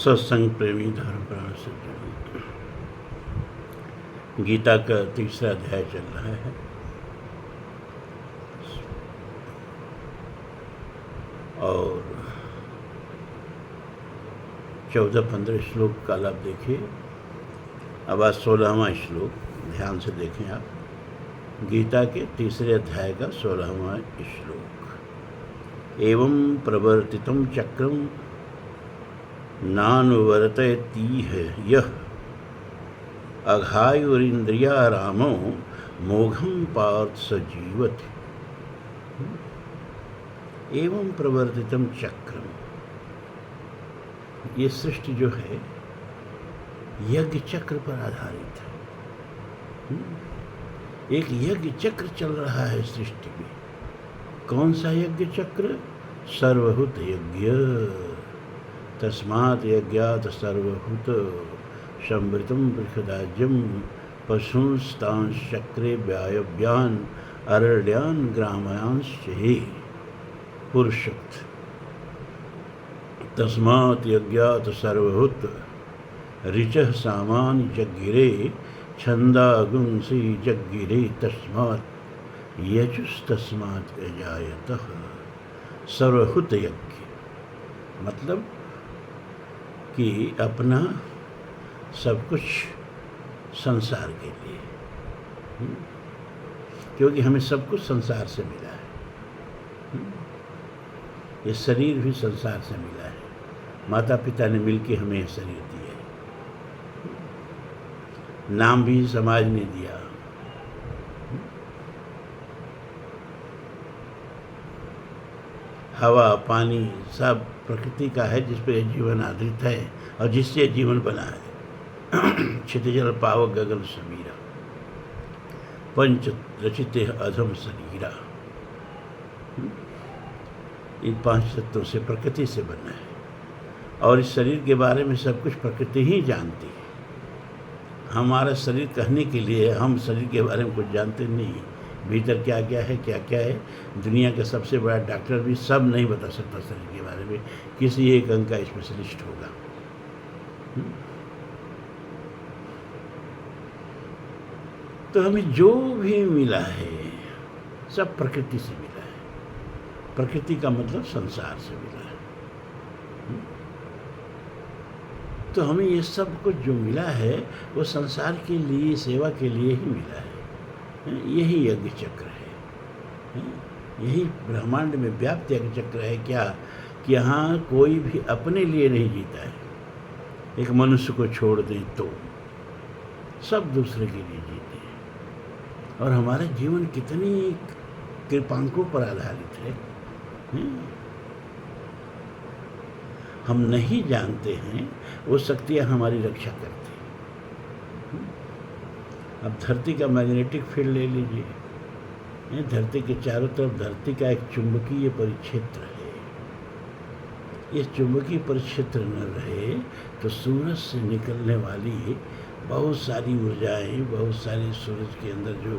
सत्संग प्रेमी धर्म प्राण सज्जनों, गीता का तीसरा अध्याय चल रहा है और 14-15 श्लोक कल आप देखिए। अब आज 16वां श्लोक ध्यान से देखें आप। गीता के तीसरे अध्याय का 16वां श्लोक। एवं प्रवर्तितं चक्रम नानुवर्तयतीह यः अघायुरिन्द्रियारामो मोघं पार्थ स जीवति। एवं प्रवर्तितं चक्रम, ये सृष्टि जो है यज्ञ चक्र पर आधारित है। एक यज्ञ चक्र चल रहा है सृष्टि में। कौन सा यज्ञ चक्र? सर्वभूत यज्ञ। तस्मात् यज्ञात् सर्वभूत संवृतं बृहदाज्यं पशुंस्तांश्चक्रे व्यायव्यान् अरण्यान् ग्रामांश्चहे। पुरुषोक्त। तस्मात् यज्ञात् सर्वभूत ऋचः सामानि जग्गिरे छन्दागुंसि जग्गिरे तस्मात् यजुस्तस्मात् अजायतः। सर्वभूत यज्ञ मतलब कि अपना सब कुछ संसार के लिए, क्योंकि हमें सब कुछ संसार से मिला है। ये शरीर भी संसार से मिला है। माता पिता ने मिलके हमें यह शरीर दिया है। नाम भी समाज ने दिया। हवा पानी सब प्रकृति का है, जिस पर जीवन आधारित है और जिससे जीवन बना है। क्षितिजल पावक गगन समीरा पंच रचिते अधम शरीरा। इन 5 तत्वों से प्रकृति से बना है और इस शरीर के बारे में सब कुछ प्रकृति ही जानती है। हमारा शरीर कहने के लिए हम शरीर के बारे में कुछ जानते नहीं। भीतर क्या क्या है, क्या क्या है, दुनिया का सबसे बड़ा डॉक्टर भी सब नहीं बता सकता शरीर के बारे में। किसी एक अंग का स्पेशलिस्ट होगा। तो हमें जो भी मिला है सब प्रकृति से मिला है। प्रकृति का मतलब संसार से मिला है। तो हमें ये सब कुछ जो मिला है वो संसार के लिए, सेवा के लिए ही मिला है। यही यज्ञ चक्र है। यही ब्रह्मांड में व्याप्त यज्ञ चक्र है। क्या कि यहाँ कोई भी अपने लिए नहीं जीता है। एक मनुष्य को छोड़ दें तो सब दूसरे के लिए जीते हैं। और हमारा जीवन कितनी कृपांकों पर आधारित है, हम नहीं जानते हैं। वो शक्तियाँ हमारी रक्षा करती हैं। अब धरती का मैग्नेटिक फील्ड ले लीजिए। धरती के चारों तरफ धरती का एक चुंबकीय परिक्षेत्र है। ये चुंबकीय परिक्षेत्र न रहे तो सूरज से निकलने वाली बहुत सारी ऊर्जाएं, बहुत सारी सूरज के अंदर जो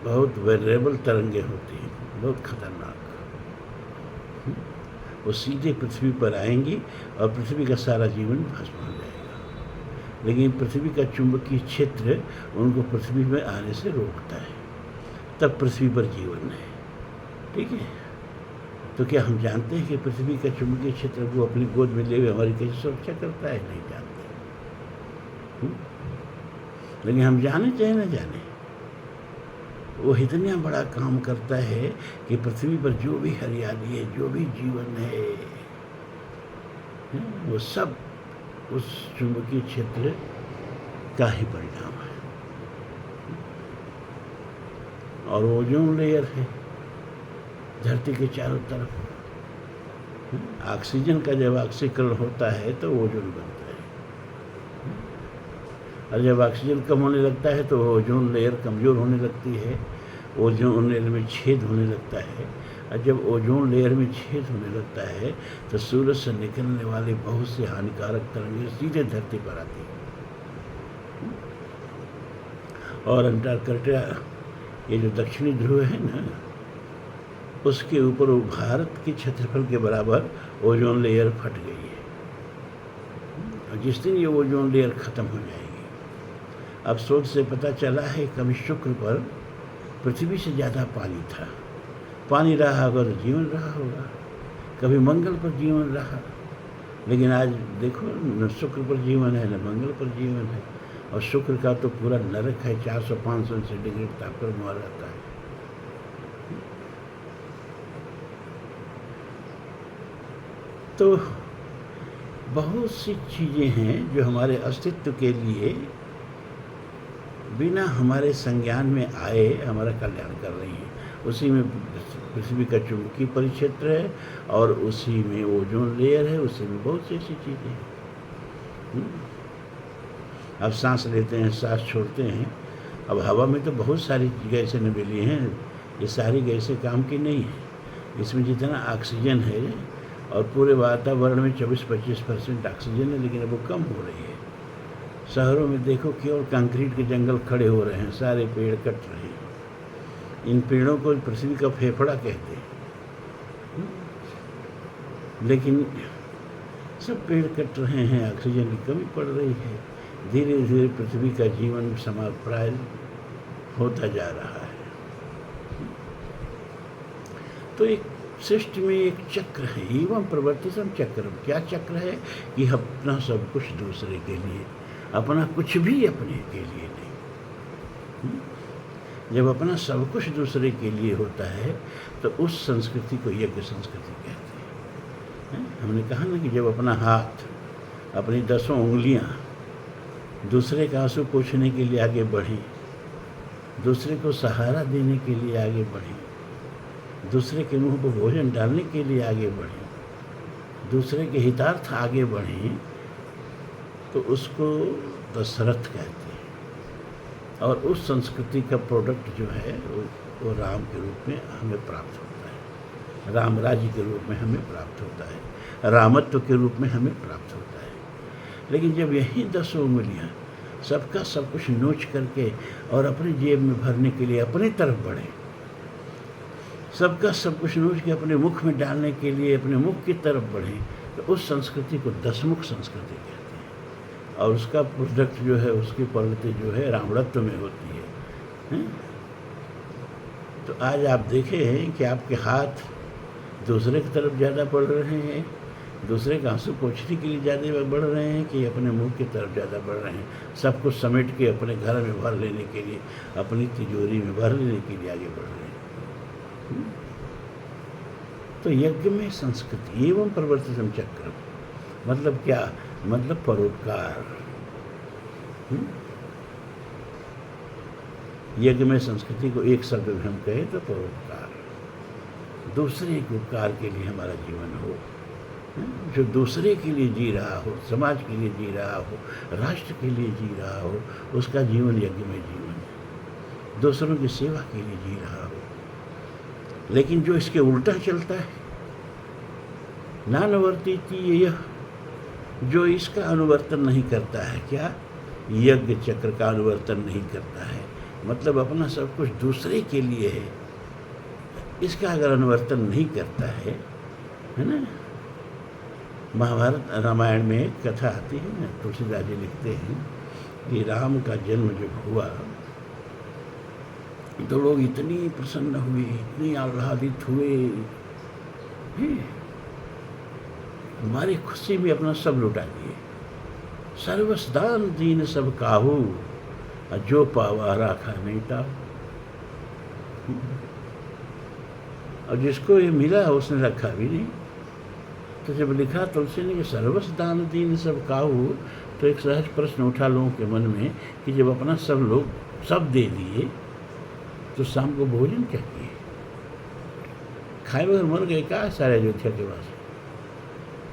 बहुत वेरिएबल तरंगे होती हैं, बहुत खतरनाक, वो सीधे पृथ्वी पर आएंगी और पृथ्वी का सारा जीवन भस्म हो जाएगा। लेकिन पृथ्वी का चुंबकीय क्षेत्र उनको पृथ्वी में आने से रोकता है। तब पृथ्वी पर जीवन है। ठीक है। तो क्या हम जानते हैं कि पृथ्वी का चुंबकीय क्षेत्र को अपनी गोद में ले हुए हमारी कैसे सुरक्षा करता है? नहीं जानते। लेकिन हम जाने चाहे न जाने, वो इतना बड़ा काम करता है कि पृथ्वी पर जो भी हरियाली है, जो भी जीवन है, वो सब उस चुंबकीय क्षेत्र का ही परिणाम है। और ओजोन लेयर है धरती के चारों तरफ। ऑक्सीजन का जब ऑक्सीकरण होता है तो ओजोन बनता है, और जब ऑक्सीजन कम होने लगता है तो ओजोन लेयर कमज़ोर होने लगती है। ओजोन लेयर में छेद होने लगता है, और जब ओजोन लेयर में छेद होने लगता है तो सूरज से निकलने वाली बहुत सी हानिकारक तरंगें सीधे धरती पर आती हैं। और अंटार्कटिका, ये जो दक्षिणी ध्रुव है ना, उसके ऊपर वो भारत के क्षेत्रफल के बराबर ओजोन लेयर फट गई है। और जिस दिन ये ओजोन लेयर ख़त्म हो जाएगी, अब शोध से पता चला है कभी शुक्र पर पृथ्वी से ज़्यादा पानी था, पानी रहा होगा तो जीवन रहा होगा, कभी मंगल पर जीवन रहा, लेकिन आज देखो न शुक्र पर जीवन है न मंगल पर जीवन है। और शुक्र का तो पूरा नरक है, 400-500 सेंटीग्रेड तापमान वहाँ रहता है। तो बहुत सी चीज़ें हैं जो हमारे अस्तित्व के लिए बिना हमारे संज्ञान में आए हमारा कल्याण कर रही हैं। उसी में पृथ्वी का चुंबकीय परिक्षेत्र है और उसी में ओजोन लेयर है, उसी में बहुत सी ऐसी चीज़ें हैं। अब सांस लेते हैं, सांस छोड़ते हैं। अब हवा में तो बहुत सारी गैसें मिली हैं, ये सारी गैसें काम की नहीं है। इसमें जितना ऑक्सीजन है और पूरे वातावरण में 24-25% ऑक्सीजन है, लेकिन अब वो कम हो रही है। शहरों में देखो केवल कंक्रीट के जंगल खड़े हो रहे हैं, सारे पेड़ कट रहे हैं। इन पेड़ों को पृथ्वी का फेफड़ा कहते हैं, लेकिन सब पेड़ कट रहे हैं, ऑक्सीजन की कमी पड़ रही है। धीरे धीरे पृथ्वी का जीवन समाप्राय होता जा रहा है। तो एक सृष्टि में एक चक्र है, एवं प्रवर्तितम चक्र। क्या चक्र है कि अपना सब कुछ दूसरे के लिए, अपना कुछ भी अपने के लिए नहीं। जब अपना सब कुछ दूसरे के लिए होता है तो उस संस्कृति को यज्ञ संस्कृति कहते हैं। हमने कहा ना कि जब अपना हाथ, अपनी 10 उंगलियां दूसरे का आंसू पोंछने के लिए आगे बढ़ी, दूसरे को सहारा देने के लिए आगे बढ़ी, दूसरे के मुंह पर भोजन डालने के लिए आगे बढ़ी, दूसरे के हितार्थ आगे बढ़ी, तो उसको दशरथ कहते हैं। और उस संस्कृति का प्रोडक्ट जो है वो राम के रूप में हमें प्राप्त होता है, राम राज्य के रूप में हमें प्राप्त होता है, रामत्व के रूप में हमें प्राप्त होता है। लेकिन जब यही 10 उंगलियाँ सबका सब कुछ नोच करके और अपनी जेब में भरने के लिए अपनी तरफ बढ़े, सबका सब कुछ नोच के अपने मुख में डालने के लिए अपने मुख की तरफ बढ़े, तो उस संस्कृति को दशमुख संस्कृति कहते हैं। और उसका प्रोडक्ट जो है, उसकी प्रगति जो है रावणत्व में होती है। तो आज आप देखें कि आपके हाथ दूसरे की तरफ ज़्यादा बढ़ रहे हैं, दूसरे का आंसू पोंछने के लिए ज़्यादा बढ़ रहे हैं कि अपने मुंह की तरफ ज़्यादा बढ़ रहे हैं, सब कुछ समेट के अपने घर में भर लेने के लिए, अपनी तिजोरी में भर लेने के लिए आगे बढ़ रहे हैं। तो यज्ञ में संस्कृति एवं प्रवर्तितम चक्र मतलब क्या? मतलब परोपकार। यज्ञ में संस्कृति को एक शब्द में हम कहें तो परोपकार। दूसरे के उपकार के लिए हमारा जीवन हो, जो दूसरे के लिए जी रहा हो, समाज के लिए जी रहा हो, राष्ट्र के लिए जी रहा हो, उसका जीवन यज्ञ में जीवन है। दूसरों की सेवा के लिए जी रहा हो। लेकिन जो इसके उल्टा चलता है, नानुवर्तिति यह, जो इसका अनुवर्तन नहीं करता है, क्या? यज्ञ चक्र का अनुवर्तन नहीं करता है, मतलब अपना सब कुछ दूसरे के लिए है, इसका अगर अनुवर्तन नहीं करता है ना। महाभारत रामायण में एक कथा आती है ना, तुलसीदास जी लिखते हैं कि राम का जन्म जब हुआ तो लोग इतनी प्रसन्न हुए, इतनी आह्लादित हुए, हमारी खुशी में अपना सब लुटा दिए। सर्वस्दान दीन सब काहू, जो पावा राखा नहीं टाहू। और जिसको ये मिला उसने रखा भी नहीं। तो जब लिखा तुलसी ने कि सर्वस्दान दीन सब काहू, तो एक सहज प्रश्न उठा लोगों के मन में कि जब अपना सब लोग सब दे दिए तो शाम को भोजन क्या किए? खाए बगैर मर गए क्या सारे अयोध्या के वासी?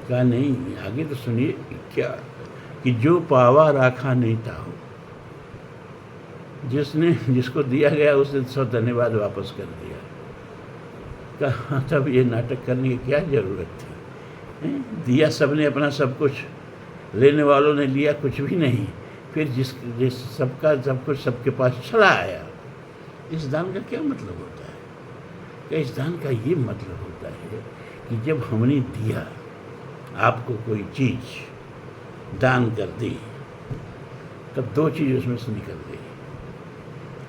कहा नहीं, आगे तो सुनिए क्या कि जो पावा राखा नहीं ताहू, जिसको दिया गया उसने सब धन्यवाद वापस कर दिया। कहा तब ये नाटक करने की क्या जरूरत थी? दिया सबने अपना सब कुछ, लेने वालों ने लिया कुछ भी नहीं। फिर जिस सबका सब कुछ सबके पास चला आया, इस दान का क्या मतलब होता है? कि इस दान का ये मतलब होता है कि जब हमने दिया, आपको कोई चीज़ दान कर दी, तब दो चीज़ उसमें से निकल गई।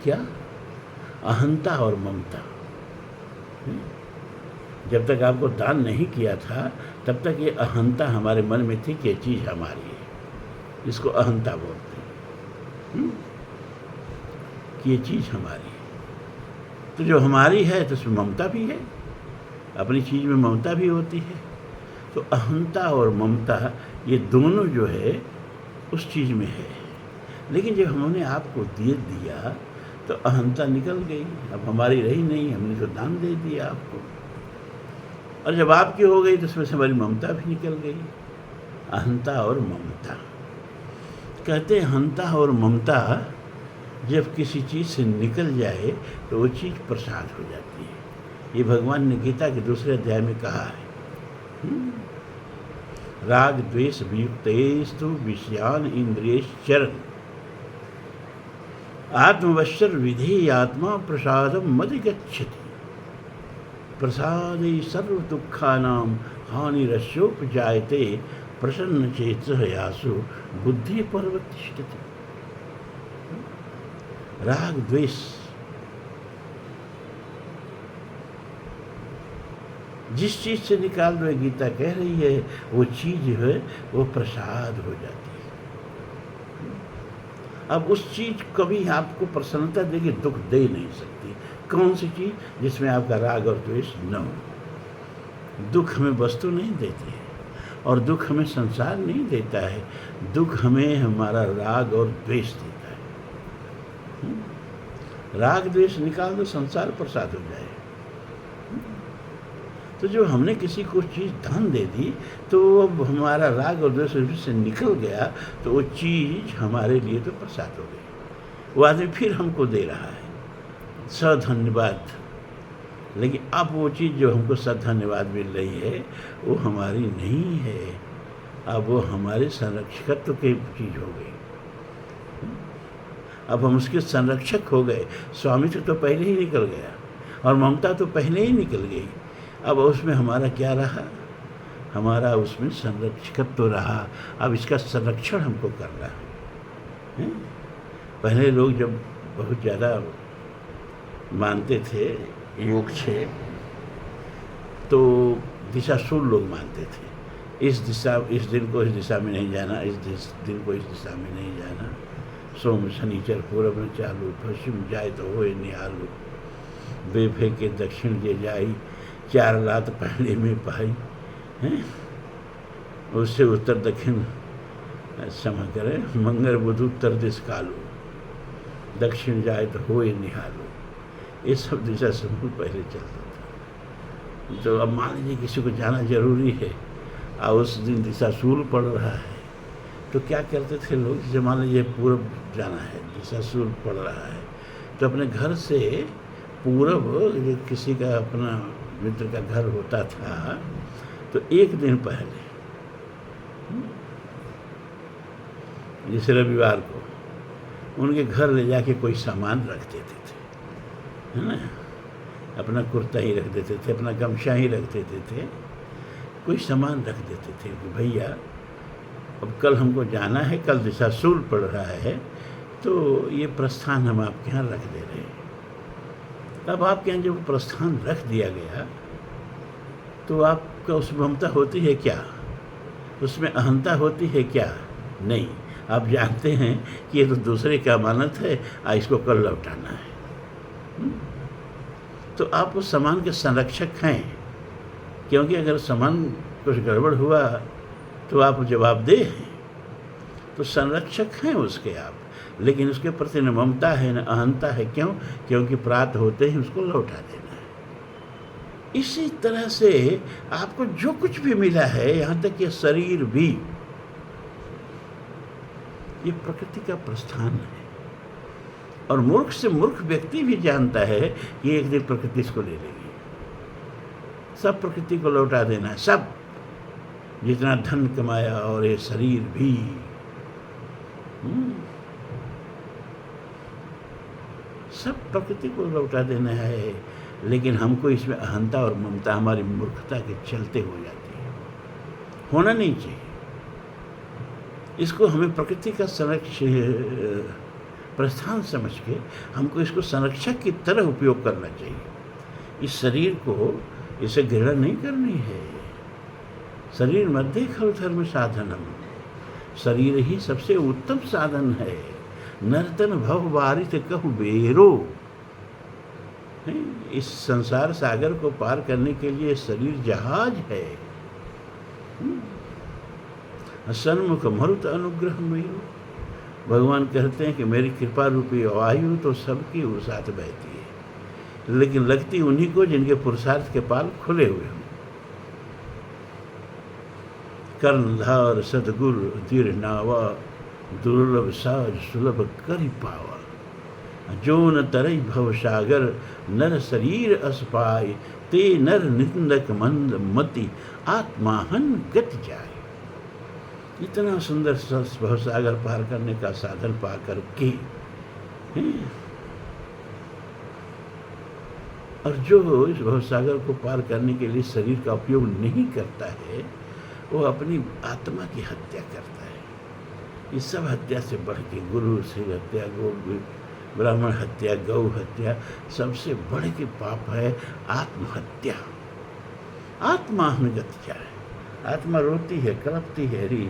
क्या? अहंता और ममता। जब तक आपको दान नहीं किया था तब तक ये अहंता हमारे मन में थी कि ये चीज़ हमारी है, इसको अहंता बोलते हैं, कि ये चीज़ हमारी है। तो जो हमारी है तो उसमें ममता भी है, अपनी चीज़ में ममता भी होती है। तो अहंता और ममता ये दोनों जो है उस चीज़ में है। लेकिन जब हमने आपको दे दिया तो अहंता निकल गई, अब हमारी रही नहीं, हमने जो दान दे दिया आपको। और जब आपकी हो गई तो उसमें से हमारी ममता भी निकल गई। अहंता और ममता, कहते हैं अहंता और ममता जब किसी चीज़ से निकल जाए तो वो चीज़ प्रसाद हो जाती है। ये भगवान ने गीता के दूसरे अध्याय में कहा है। राग द्वेष वियुक्तेस्तु विषयान इंद्रियश्चरन् आत्मवश्यर विधेयात्मा प्रसादम मधिगच्छति प्रसादे सर्व दुखानां हानिरस्योपजायते प्रसन्न चेतसः यासु बुद्धि पर्वतिष्ठति। राग द्वेष जिस चीज से निकाल दो, गीता कह रही है, वो चीज है वो प्रसाद हो जाती है। अब उस चीज कभी आपको प्रसन्नता देगी, दुख दे नहीं सकती। कौन सी चीज? जिसमें आपका राग और द्वेष न हो। दुख हमें वस्तु नहीं देती है और दुख हमें संसार नहीं देता है, दुख हमें हमारा राग और द्वेष देता है। राग द्वेष निकाल दो, संसार प्रसाद हो जाए। तो जो हमने किसी को चीज़ दान दे दी तो अब हमारा राग और द्वेष से निकल गया, तो वो चीज़ हमारे लिए तो प्रसाद हो गई। वो आदमी फिर हमको दे रहा है सधन्यवाद, लेकिन अब वो चीज़ जो हमको सधन्यवाद मिल रही है वो हमारी नहीं है, अब वो हमारे संरक्षकत्व की चीज़ हो गई। अब हम उसके संरक्षक हो गए। स्वामित्व तो पहले ही निकल गया और ममता तो पहले ही निकल गई। अब उसमें हमारा क्या रहा? हमारा उसमें संरक्षकत्व रहा। अब इसका संरक्षण हमको करना है। पहले लोग जब बहुत ज़्यादा मानते थे योग छे, तो दिशाशूल लोग मानते थे। इस दिन को इस दिशा में नहीं जाना, इस दिन को इस दिशा में नहीं जाना। सोम शनिचर पूरब में चालू, पश्चिम जाए तो होए निहालू, बेफे के दक्षिण जे जाई, चार लात पहले में पाई हैं, उससे उत्तर दक्षिण क्षमा करें, मंगल बुध उत्तर दिश कालू, दक्षिण जाए तो होए निहालू। ये सब दिशा समूह पहले चलता था। तो अब मान लीजिए किसी को जाना जरूरी है और उस दिन दिशाशूल पड़ रहा है, तो क्या करते थे लोग? जैसे मान लीजिए पूरब जाना है, दिशाशूल पड़ रहा है, तो अपने घर से पूरब, किसी का अपना मित्र का घर होता था, तो एक दिन पहले जैसे रविवार को उनके घर ले जाके कोई सामान रख देते थे, है ना। अपना कुर्ता ही रख देते थे, अपना गमछा ही रख देते थे, कोई सामान रख देते थे कि भैया अब कल हमको जाना है, कल दिशाशूल पड़ रहा है, तो ये प्रस्थान हम आपके यहाँ रख दे रहे हैं। अब आपके यहाँ जब प्रस्थान रख दिया गया तो आपका उस ममता होती है क्या? उसमें अहंता होती है क्या? नहीं। आप जानते हैं कि ये तो दूसरे का अमानत है, इसको कल लौटाना है। तो आप उस सामान के संरक्षक हैं, क्योंकि अगर सामान कुछ गड़बड़ हुआ तो आप जवाबदेह हैं। तो संरक्षक हैं उसके आप, लेकिन उसके प्रति न ममता है न अहंता है। क्यों? क्योंकि प्राप्त होते ही उसको लौटा देना है। इसी तरह से आपको जो कुछ भी मिला है, यहाँ तक ये शरीर भी, ये प्रकृति का प्रस्थान है। और मूर्ख से मूर्ख व्यक्ति भी जानता है कि एक दिन प्रकृति इसको ले लेगी, सब प्रकृति को लौटा देना है। सब जितना धन कमाया और ये शरीर भी, सब प्रकृति को लौटा देना है। लेकिन हमको इसमें अहंता और ममता हमारी मूर्खता के चलते हो जाती है। होना नहीं चाहिए। इसको हमें प्रकृति का प्रस्थान समझ के हमको इसको संरक्षक की तरह उपयोग करना चाहिए। इस शरीर को इसे घृणा नहीं करनी है। शरीर मध्य खलु धर्म साधनम, शरीर ही सबसे उत्तम साधन है। नर्तन भव बारित कहु बेरो, इस संसार सागर को पार करने के लिए शरीर जहाज है। सन्मुख मरुत अनुग्रह मेरो, भगवान कहते हैं कि मेरी कृपा रूपी वायु तो सबकी साथ बहती है, लेकिन लगती उन्हीं को जिनके पुरुषार्थ के पाल खुले हुए हों। कर्णधार सदगुरु धीर नावा, दुर्लभ साज सुलभ करि पावा। जो न तरई भव सागर, नर शरीर अस पाए। ते नर निंदक मंद मति, आत्माहन गति जाए। इतना सुंदर भव सागर पार करने का साधन पा करके, और जो इस भव सागर को पार करने के लिए शरीर का उपयोग नहीं करता है, वो अपनी आत्मा की हत्या करता है। इस सब हत्या से बढ़ के गुरु से हत्या, गौ ब्राह्मण हत्या, गौ हत्या, सबसे बढ़ के पाप है आत्महत्या। आत्माहन गति जाए। आत्मा रोती है, कलपती है, री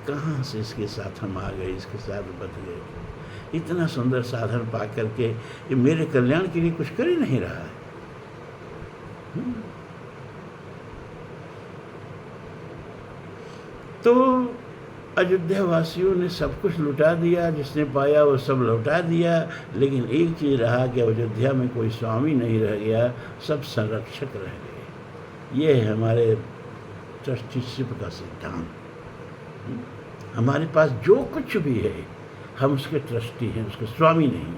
कहाँ से इसके साथ हम आ गए, इसके साथ बच गए। इतना सुंदर साधन पा करके ये मेरे कल्याण के लिए कुछ कर ही नहीं रहा है। तो अयोध्या वासियों ने सब कुछ लुटा दिया, जिसने पाया वो सब लौटा दिया, लेकिन एक चीज़ रहा कि अयोध्या में कोई स्वामी नहीं रह गया, सब संरक्षक रह गए। ये है हमारे ट्रस्टीशिप का सिद्धांत। हमारे पास जो कुछ भी है हम उसके ट्रस्टी हैं, उसके स्वामी नहीं।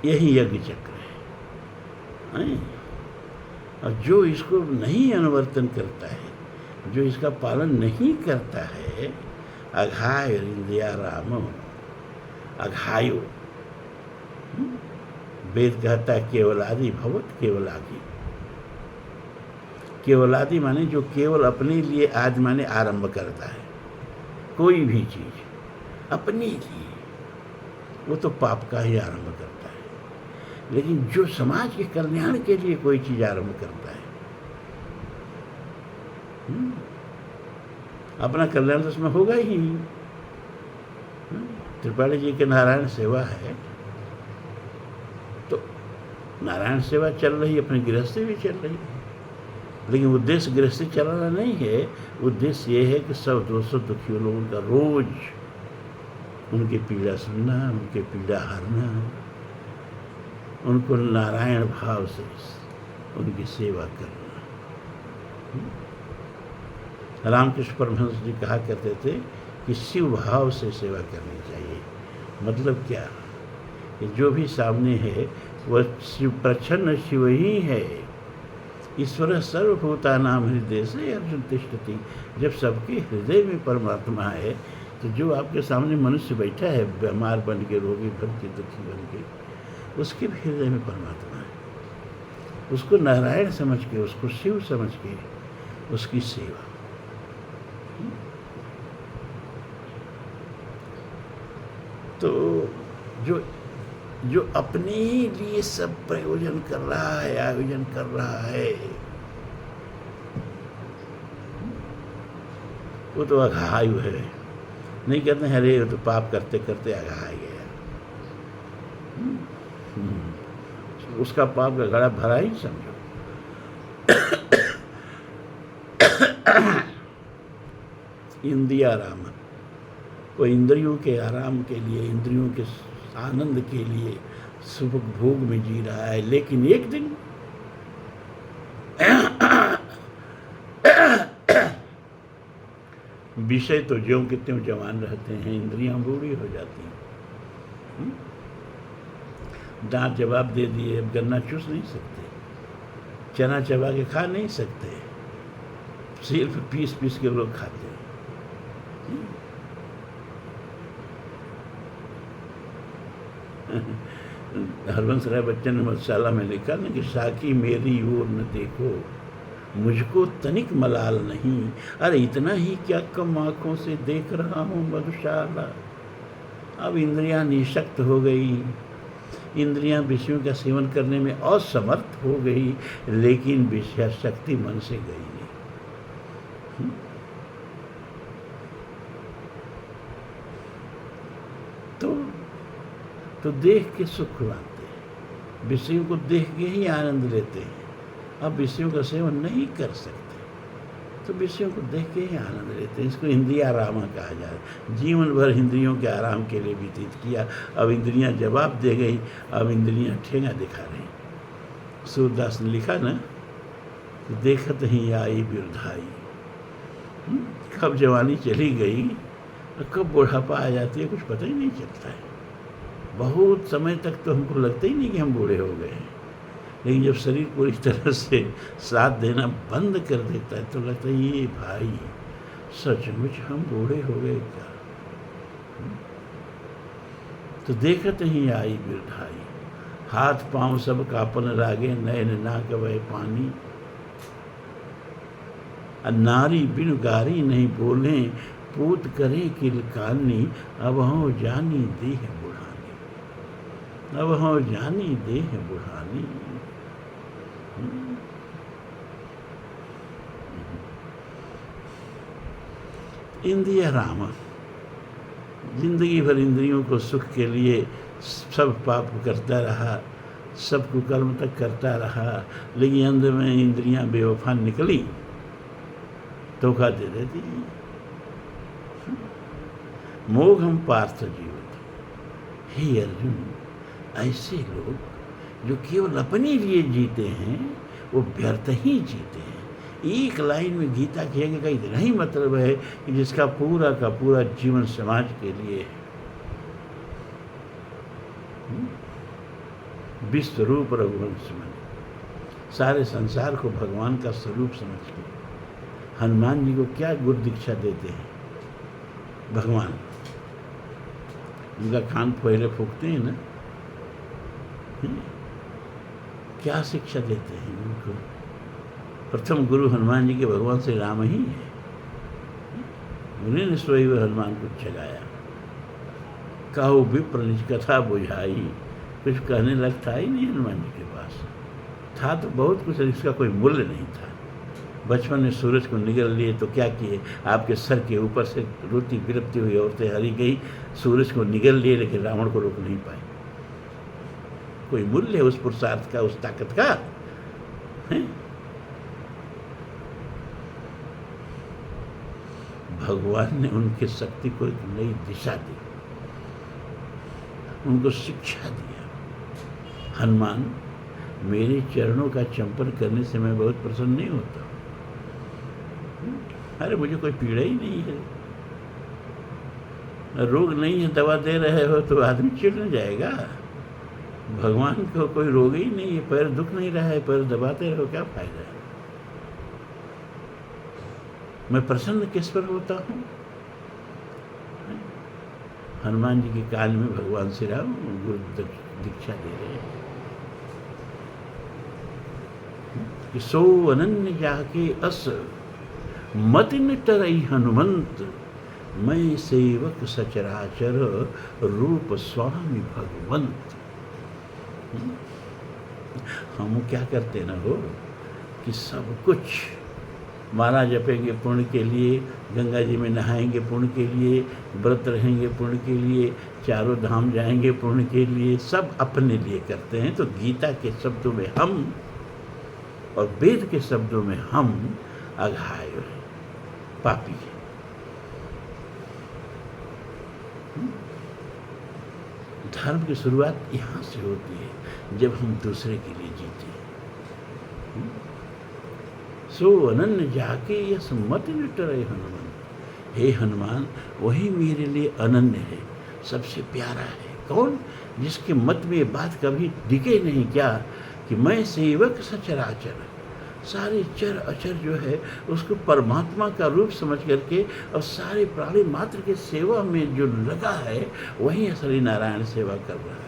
यही यज्ञ चक्र है। और जो इसको नहीं अनुवर्तन करता है, जो इसका पालन नहीं करता है, अघाय इंद्रिया रामो अघायो। वेद कहता है केवलादि भवत केवलादि। केवलादि माने जो केवल अपने लिए आज माने आरंभ करता है, कोई भी चीज अपने लिए, वो तो पाप का ही आरंभ करता है। लेकिन जो समाज के कल्याण के लिए कोई चीज आरंभ करता है, अपना कल्याण तो उसमें होगा ही। त्रिपाठी जी के नारायण सेवा है, तो नारायण सेवा चल रही, अपनी गृहस्थी भी चल रही है, लेकिन उद्देश्य गृहस्थी चलाना नहीं है। उद्देश्य ये है कि सब 200 दुखियों लोगों का रोज उनकी पीड़ा सुनना, उनके पीड़ा हरना, उनको नारायण भाव से उनकी सेवा करना। रामकृष्ण परमहंस जी कहा करते थे कि शिव भाव से सेवा करनी चाहिए। मतलब क्या कि जो भी सामने है वह शिव प्रच्छन्न शिव ही है। ईश्वर सर्वभूतानां हृदय से अर्जुन तिष्ठति। जब सबके हृदय में परमात्मा है, तो जो आपके सामने मनुष्य बैठा है बीमार बन के, रोगी बन के, दुखी बन के, उसके भी हृदय में परमात्मा है। उसको नारायण समझ के, उसको शिव समझ के उसकी सेवा। तो जो अपने लिए सब प्रयोजन कर रहा है, आयोजन कर रहा है, वो तो अघायु है। नहीं कहते हैं अरे वो तो पाप करते करते अघाय गया। उसका पाप का घड़ा भरा ही समझो। इंद्रियाराम, वो इंद्रियों के आराम के लिए, इंद्रियों के आनंद के लिए सुख भोग में जी रहा है, लेकिन एक दिन विषय तो ज्यों के त्यों जवान रहते हैं, इंद्रियां बूढ़ी हो जाती हैं। दांत जवाब दे दिए, अब गन्ना चूस नहीं सकते, चना चबा के खा नहीं सकते, सिर्फ पीस पीस के लोग खाते हैं। हरवंश राय बच्चन ने मधुशाला में लिखा ना कि साकी मेरी ओर न देखो, मुझको तनिक मलाल नहीं, अरे इतना ही क्या कम आँखों से देख रहा हूँ मधुशाला। अब इंद्रियां निशक्त हो गई, इंद्रियां विषयों का सेवन करने में असमर्थ हो गई, लेकिन विषय शक्ति मन से गई नहीं। तो देख के सुख पाते हैं, विषयों को देख के ही आनंद लेते हैं। अब विषयों का सेवन नहीं कर सकते तो विषयों को देख के ही आनंद लेते हैं। इसको इंद्रियारामा कहा जाता है। जीवन भर इंद्रियों के आराम के लिए व्यतीत किया, अब इंद्रियां जवाब दे गई, अब इंद्रियां ठेंगा दिखा रही। सूरदास ने लिखा ना, देखत ही आई बिरधाई, कब जवानी चली गई और कब बुढ़ापा आ जाती है कुछ पता ही नहीं चलता है। बहुत समय तक तो हमको लगता ही नहीं कि हम बूढ़े हो गए हैं, लेकिन जब शरीर पूरी तरह से साथ देना बंद कर देता है तो लगता है ये भाई सचमुच हम बूढ़े हो गए क्या। तो देखत ही आई बिरधाई, हाथ पांव सब कापन लागे, नयन ना कवै पानी, नारी बिन गारी नहीं बोले, पूत करे किलकानी, अब हो जानी देह बुढ़ानी, अब हो जानी देह बुढ़ानी। इंद्रिय राम, जिंदगी भर इंद्रियों को सुख के लिए सब पाप करता रहा, सब कुकर्म तक करता रहा, लेकिन अंत में इंद्रियां बेवफा निकली, धोखा दे देती। मोह हम पार्थ जीवित, हे अर्जुन, ऐसे लोग जो केवल अपने लिए जीते हैं वो व्यर्थ ही जीते हैं। एक लाइन में गीता कहेंगे का इतना ही मतलब है कि जिसका पूरा का पूरा जीवन समाज के लिए है। विश्व रूप रघुवंश में सारे संसार को भगवान का स्वरूप समझ के हनुमान जी को क्या गुरु दीक्षा देते हैं भगवान, उनका कान पहले फूकते हैं ना, क्या शिक्षा देते हैं उनको। प्रथम गुरु हनुमान जी के भगवान श्री राम ही है, उन्हीं ने स्वयं हनुमान को जगाया। कहो विप्र निज कथा बुझाई, कुछ कहने लग था ही नहीं हनुमान जी के पास, था तो बहुत कुछ, इसका कोई मूल्य नहीं था। बचपन में सूरज को निगल लिए तो क्या किए, आपके सर के ऊपर से रोती बिलपती हुई औरतें हरी गई, सूरज को निगल लिए लेकिन रावण को रोक नहीं पाए। कोई मूल्य है उस पुरुषार्थ का, उस ताकत का है? भगवान ने उनकी शक्ति को एक नई दिशा दी, उनको शिक्षा दिया। हनुमान, मेरे चरणों का चंपन करने से मैं बहुत प्रसन्न नहीं होता। अरे मुझे कोई पीड़ा ही नहीं है, रोग नहीं है, दवा दे रहे हो तो आदमी चिढ़ न जाएगा। भगवान को कोई रोग ही नहीं है, पैर दुख नहीं रहा है, पैर दबाते रहो, क्या फायदा है। मैं प्रसन्न किस पर होता हूँ। हनुमान जी के काल में भगवान श्री राम गुरु दीक्षा दे रहे हैं कि सो अनन्य जाके अस मत न टरई हनुमंत, मैं सेवक सचराचर रूप स्वामी भगवंत। हम क्या करते न हो कि सब कुछ माला जपेंगे पुण्य के लिए, गंगा जी में नहाएंगे पुण्य के लिए, व्रत रहेंगे पुण्य के लिए, चारों धाम जाएंगे पुण्य के लिए, सब अपने लिए करते हैं। तो गीता के शब्दों में हम और वेद के शब्दों में हम अघाय हैं, पापी है। धर्म की शुरुआत यहाँ से होती है जब हम दूसरे के लिए जीते हैं। सो अनन्य जाके यस मत न टरे हनुमान, हे हनुमान वही मेरे लिए अनन्य है, सबसे प्यारा है। कौन? जिसके मत में ये बात कभी दिखे नहीं क्या कि मैं सेवक सचराचर, सारे चर अचर जो है उसको परमात्मा का रूप समझ करके और सारे प्राणी मात्र के सेवा में जो लगा है वही असली नारायण सेवा कर रहा है।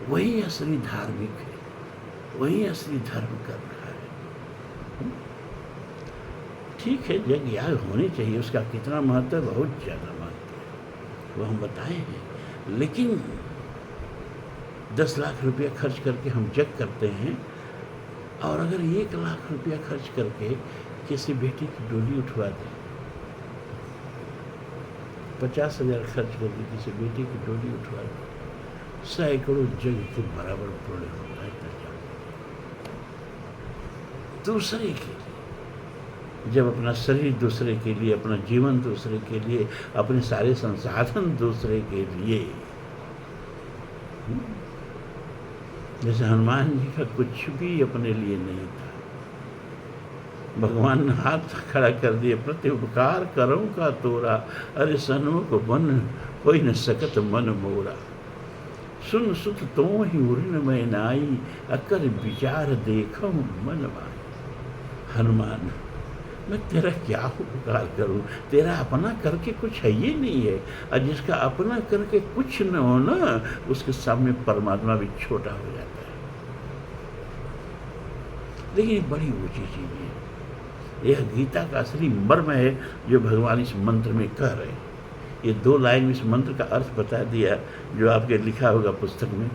वही असली धार्मिक है, वही असली धर्म कर रहा है। ठीक है, यज्ञ याग होनी चाहिए, उसका कितना महत्व है, बहुत ज़्यादा महत्व है, वो हम बताए हैं। लेकिन 10 लाख रुपया खर्च करके हम यज्ञ करते हैं, और अगर 1 लाख रुपया खर्च करके किसी बेटी की डोली उठवा दें, 50,000 खर्च करके किसी बेटी की डोली उठवा दें, सैकड़ों यज्ञ के बराबर पुण्य होता है। दूसरे के लिए, जब अपना शरीर दूसरे के लिए, अपना जीवन दूसरे के लिए, अपने सारे संसाधन दूसरे के लिए, जैसे हनुमान जी का कुछ भी अपने लिए नहीं था, भगवान ने हाथ खड़ा कर दिए, प्रति उपकार करो का तोरा, अरे सन्मुख बन कोई न सकत मन मोरा, सुन सुत तो ही उर्न में नाई, अकर विचार देखो मन माई। हनुमान, मैं तेरा क्या उपकार करूं, तेरा अपना करके कुछ है ही नहीं है, और जिसका अपना करके कुछ न हो ना, उसके सामने परमात्मा भी छोटा हो जाता है। लेकिन ये बड़ी ऊंची चीज है, यह गीता का असली मर्म है जो भगवान इस मंत्र में कह रहे हैं। ये 2 लाइन में इस मंत्र का अर्थ बता दिया, जो आपके लिखा होगा पुस्तक में।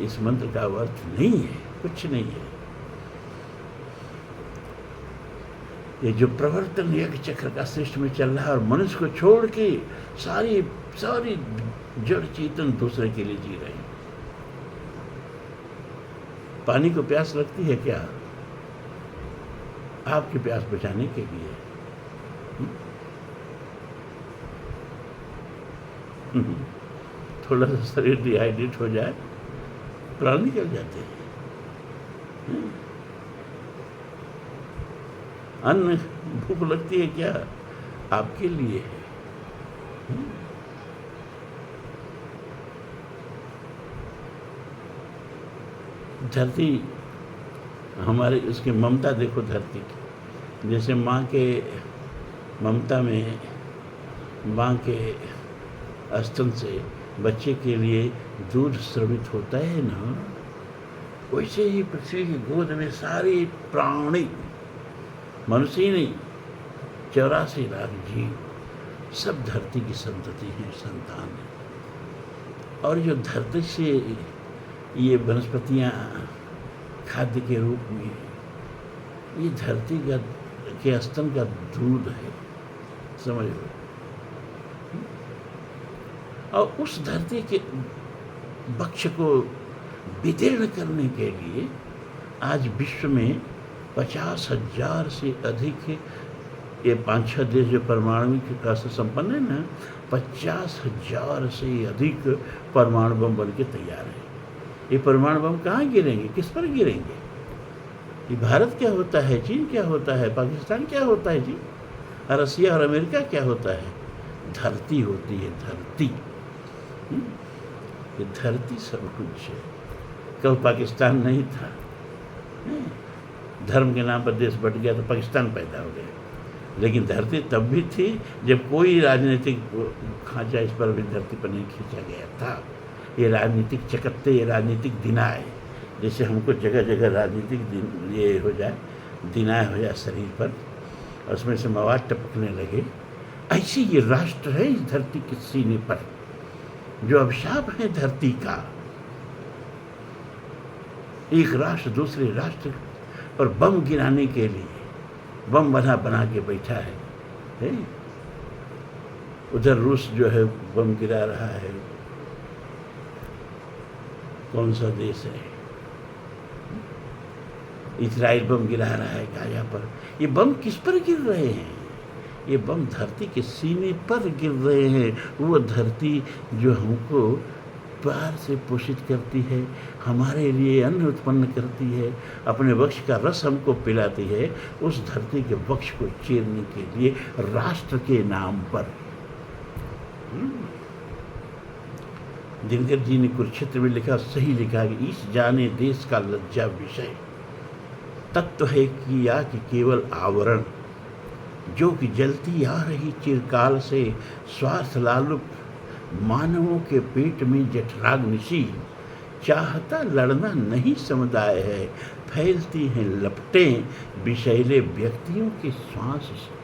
इस मंत्र का अर्थ नहीं है, कुछ नहीं है। ये जो प्रवर्तन यज्ञ चक्र का सृष्टि में चल रहा है, और मनुष्य को छोड़ के सारी सारी जड़ चेतन दूसरे के लिए जी रहे हैं। पानी को प्यास लगती है क्या? आपकी प्यास बुझाने के लिए। थोड़ा सा शरीर डिहाइड्रेट हो जाए, प्राण निकल जाते हैं। अन्न भूख लगती है क्या? आपके लिए है। धरती हमारे, उसकी ममता देखो धरती की। जैसे माँ के ममता में, माँ के स्तन से बच्चे के लिए दूध स्रवित होता है ना, वैसे ही पृथ्वी की गोद में सारी प्राणी, मनुष्य ही नहीं, 84 लाख जीव, सब धरती की संतति है, संतान है। और जो धरती से ये वनस्पतियाँ खाद्य के रूप में, ये धरती का के स्तन का दूध है, समझ लो। और उस धरती के वक्ष को विदीर्ण करने के लिए आज विश्व में 50,000 से अधिक, ये 5-6 देश जो परमाणु विकास से संपन्न है ना, 50,000 से अधिक परमाणु बम बन के तैयार है। ये परमाणु बम कहाँ गिरेंगे, किस पर गिरेंगे? ये भारत क्या होता है, चीन क्या होता है, पाकिस्तान क्या होता है जी, और रसिया और अमेरिका क्या होता है? धरती होती है, धरती। ये धरती सब कुछ है। कल पाकिस्तान नहीं था, धर्म के नाम पर देश बट गया तो पाकिस्तान पैदा हो गया, लेकिन धरती तब भी थी जब कोई राजनीतिक खांचा इस पर भी धरती पर नहीं खींचा गया था। ये राजनीतिक चकत्ते, ये राजनीतिक दिनाए, जैसे हमको जगह जगह राजनीतिक ये हो जाए, दिनाए हो जाए शरीर पर, और उसमें से मवाद टपकने लगे, ऐसे ये राष्ट्र है इस धरती के सीने पर, जो अभिशाप है धरती का। एक राष्ट्र दूसरे राष्ट्र पर बम गिराने के लिए बम बना के बैठा है? उधर रूस जो है बम गिरा रहा है, कौन सा देश है, इजराइल बम गिरा रहा है गाजा पर। ये बम किस पर गिर रहे हैं? ये बम धरती के सीने पर गिर रहे हैं। वो धरती जो हमको प्यार से पोषित करती है, हमारे लिए अन्न उत्पन्न करती है, अपने वक्ष का रस हमको पिलाती है, उस धरती के वक्ष को चीरने के लिए राष्ट्र के नाम पर। दिनकर जी ने कुरुक्षेत्र में लिखा, सही लिखा कि इस जाने देश का लज्जा विषय तत्व है किया कि केवल आवरण, जो कि जलती आ रही चिरकाल से स्वार्थ लालुप मानवों के पेट में जठराग्निशी, चाहता लड़ना नहीं समुदाय है, फैलती हैं लपटें विषैले व्यक्तियों की श्वास से।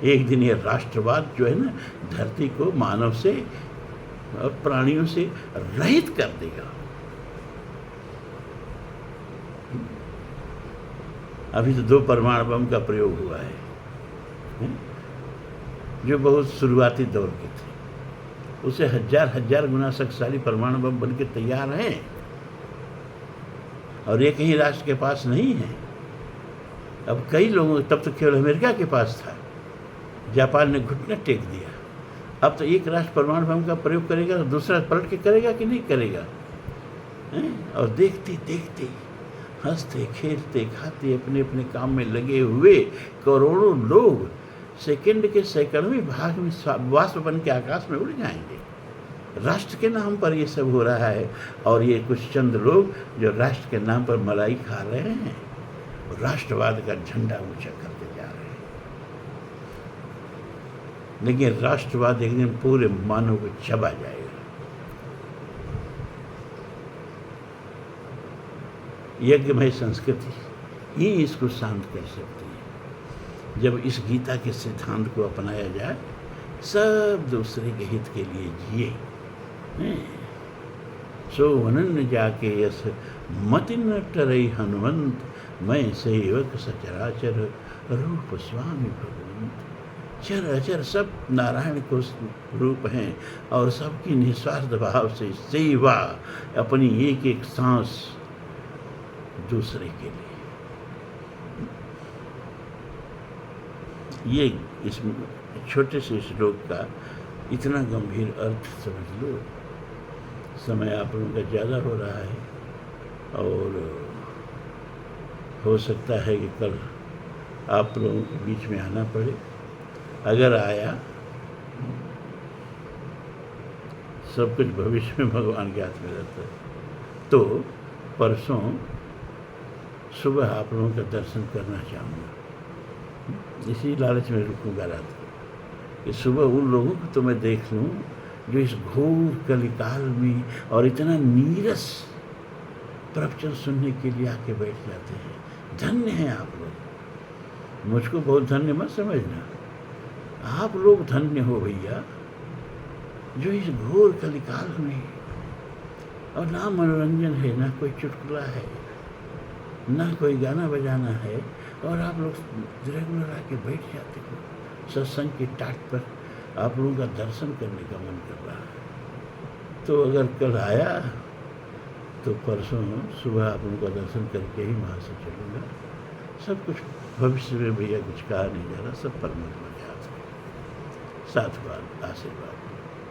एक दिन ये राष्ट्रवाद जो है ना, धरती को मानव से और प्राणियों से रहित कर देगा। अभी तो 2 परमाणु बम का प्रयोग हुआ है, जो बहुत शुरुआती दौर के थे। उसे हजार गुना शक्तिशाली परमाणु बम बन के तैयार हैं, और ये कहीं राष्ट्र के पास नहीं है। अब कई लोगों, तब तो केवल अमेरिका के पास था, जापान ने घुटना टेक दिया। अब तो एक राष्ट्र परमाणु बम का प्रयोग करेगा तो दूसरा पलट के करेगा कि नहीं करेगा, और देखते देखते, हंसते खेलते खाते अपने अपने काम में लगे हुए करोड़ों लोग सेकंड के सैकड़वें भाग में वाष्प बन के आकाश में उड़ जाएंगे। राष्ट्र के नाम पर ये सब हो रहा है, और ये कुछ चंद लोग जो राष्ट्र के नाम पर मलाई खा रहे हैं, राष्ट्रवाद का झंडा ऊंचा करते जा रहे हैं। लेकिन राष्ट्रवाद एक दिन पूरे मानव को चबा जाएगा। यज्ञमय संस्कृति ही इसको शांत कर सकती है। जब इस गीता के सिद्धांत को अपनाया जाए, सब दूसरे के हित के लिए जिए। सो अनन्य जाके यस मति न टरई हनुमंत, मैं सेवक सचराचर रूप स्वामी भगवंत। चर अचर सब नारायण को रूप हैं, और सबकी निस्वार्थ भाव से सेवा, अपनी एक एक सांस दूसरे के लिए। ये इस छोटे से श्लोक का इतना गंभीर अर्थ समझ लो। समय आप लोगों का ज़्यादा हो रहा है, और हो सकता है कि कल आप लोगों के बीच में आना पड़े। अगर आया, सब कुछ भविष्य में भगवान के हाथ में रहता है। तो परसों सुबह आप लोगों का दर्शन करना चाहूँगा। इसी लालच में रुकूंगा रात को, कि सुबह उन लोगों को तो मैं देख लूँ जो इस घोर कलिकाल में और इतना नीरस प्रवचन सुनने के लिए आके बैठ जाते हैं। धन्य हैं आप लोग। मुझको बहुत धन्य मत समझना, आप लोग धन्य हो भैया, जो इस घोर कलिकाल में, और ना मनोरंजन है, ना कोई चुटकुला है, ना कोई गाना बजाना है, और आप लोग रेगुलर आके बैठ जाते हो सत्संग की टाट पर। आप लोगों का दर्शन करने का मन कर रहा है। तो अगर कल आया तो परसों सुबह आप लोगों का दर्शन करके ही वहाँ से चलूँगा। सब कुछ भविष्य में भैया कुछ कहा नहीं जा रहा, सब परमात्मा के हाथ में। साथ बात आशीर्वाद।